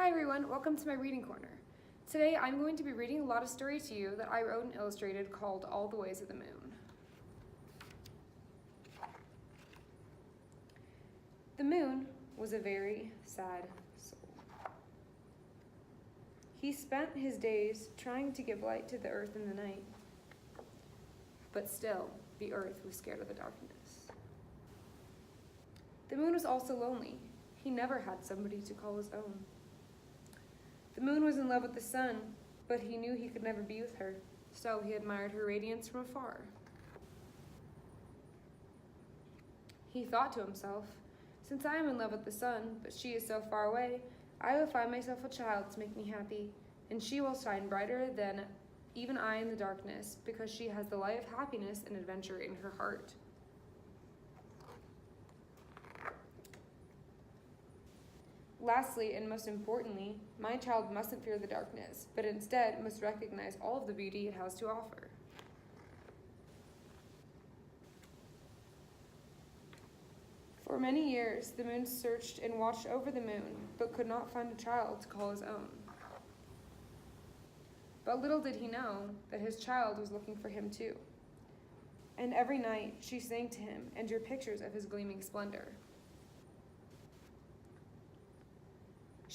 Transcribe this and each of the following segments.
Hi everyone, welcome to my reading corner. Today I'm going to be reading a lot of story to you that I wrote and illustrated called All the Ways of the Moon. The moon was a very sad soul. He spent his days trying to give light to the earth in the night, but still the earth was scared of the darkness. The moon was also lonely. He never had somebody to call his own. The moon was in love with the sun, but he knew he could never be with her, so he admired her radiance from afar. He thought to himself, since I am in love with the sun, but she is so far away, I will find myself a child to make me happy, and she will shine brighter than even I in the darkness, because she has the light of happiness and adventure in her heart. Lastly, and most importantly, my child mustn't fear the darkness, but instead must recognize all of the beauty it has to offer. For many years, the moon searched and watched over the moon, but could not find a child to call his own. But little did he know that his child was looking for him too. And every night she sang to him and drew pictures of his gleaming splendor.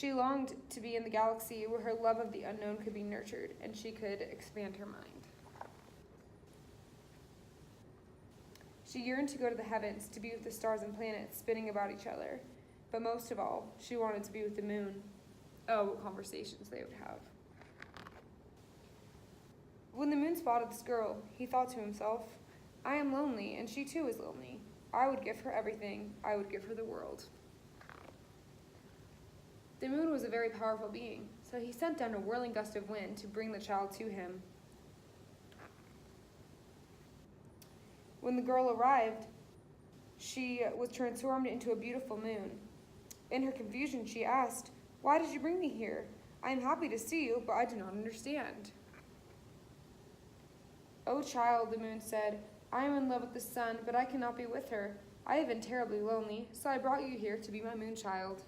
She longed to be in the galaxy where her love of the unknown could be nurtured and she could expand her mind. She yearned to go to the heavens to be with the stars and planets spinning about each other, but most of all, she wanted to be with the moon. Oh, what conversations they would have. When the moon spotted this girl, he thought to himself, I am lonely and she too is lonely. I would give her everything. I would give her the world. The moon was a very powerful being, so he sent down a whirling gust of wind to bring the child to him. When the girl arrived, she was transformed into a beautiful moon. In her confusion, she asked, Why did you bring me here? I am happy to see you, but I do not understand. Oh child, the moon said, I am in love with the sun, but I cannot be with her. I have been terribly lonely, so I brought you here to be my moon child.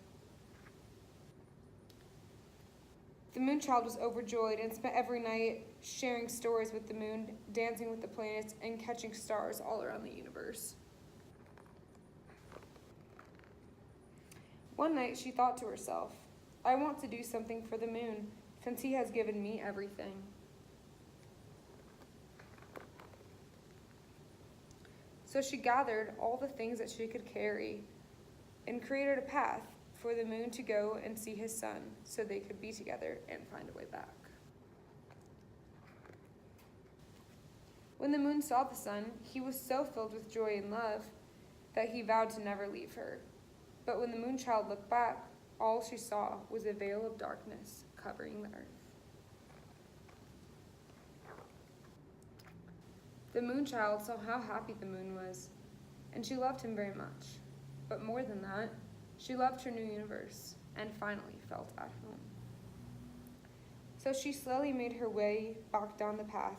The moon child was overjoyed and spent every night sharing stories with the moon, dancing with the planets, and catching stars all around the universe. One night she thought to herself, I want to do something for the moon, since he has given me everything. So she gathered all the things that she could carry and created a path for the moon to go and see his son so they could be together and find a way back. When the moon saw the sun, he was so filled with joy and love that he vowed to never leave her. But when the moon child looked back, all she saw was a veil of darkness covering the earth. The moon child saw how happy the moon was, and she loved him very much. But more than that, she loved her new universe and finally felt at home. So she slowly made her way back down the path,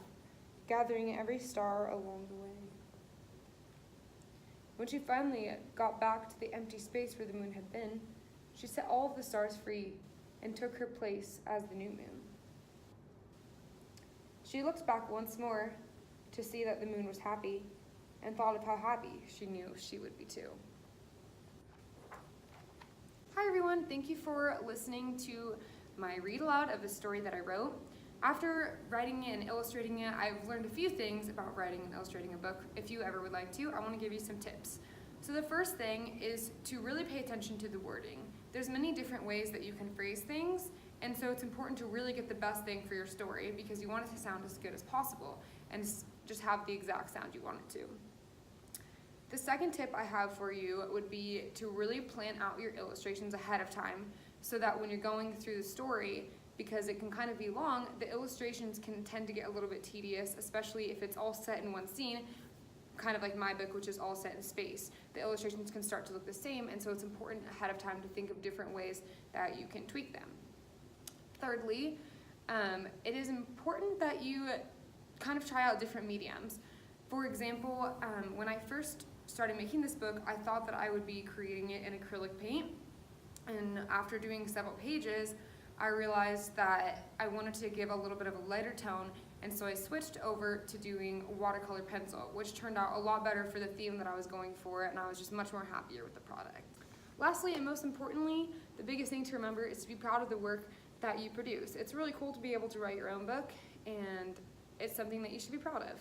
gathering every star along the way. When she finally got back to the empty space where the moon had been, she set all of the stars free and took her place as the new moon. She looked back once more to see that the moon was happy and thought of how happy she knew she would be too. Hi everyone, thank you for listening to my read aloud of the story that I wrote. After writing it and illustrating it, I've learned a few things about writing and illustrating a book. If you ever would like to, I want to give you some tips. So the first thing is to really pay attention to the wording. There's many different ways that you can phrase things, and so it's important to really get the best thing for your story because you want it to sound as good as possible and just have the exact sound you want it to. The second tip I have for you would be to really plan out your illustrations ahead of time so that when you're going through the story, because it can kind of be long, the illustrations can tend to get a little bit tedious, especially if it's all set in one scene, kind of like my book, which is all set in space. The illustrations can start to look the same, and so it's important ahead of time to think of different ways that you can tweak them. Thirdly, it is important that you kind of try out different mediums. For example, when I first started making this book, I thought that I would be creating it in acrylic paint, and after doing several pages, I realized that I wanted to give a little bit of a lighter tone, and so I switched over to doing watercolor pencil, which turned out a lot better for the theme that I was going for, and I was just much more happier with the product. Lastly, and most importantly, the biggest thing to remember is to be proud of the work that you produce. It's really cool to be able to write your own book, and it's something that you should be proud of.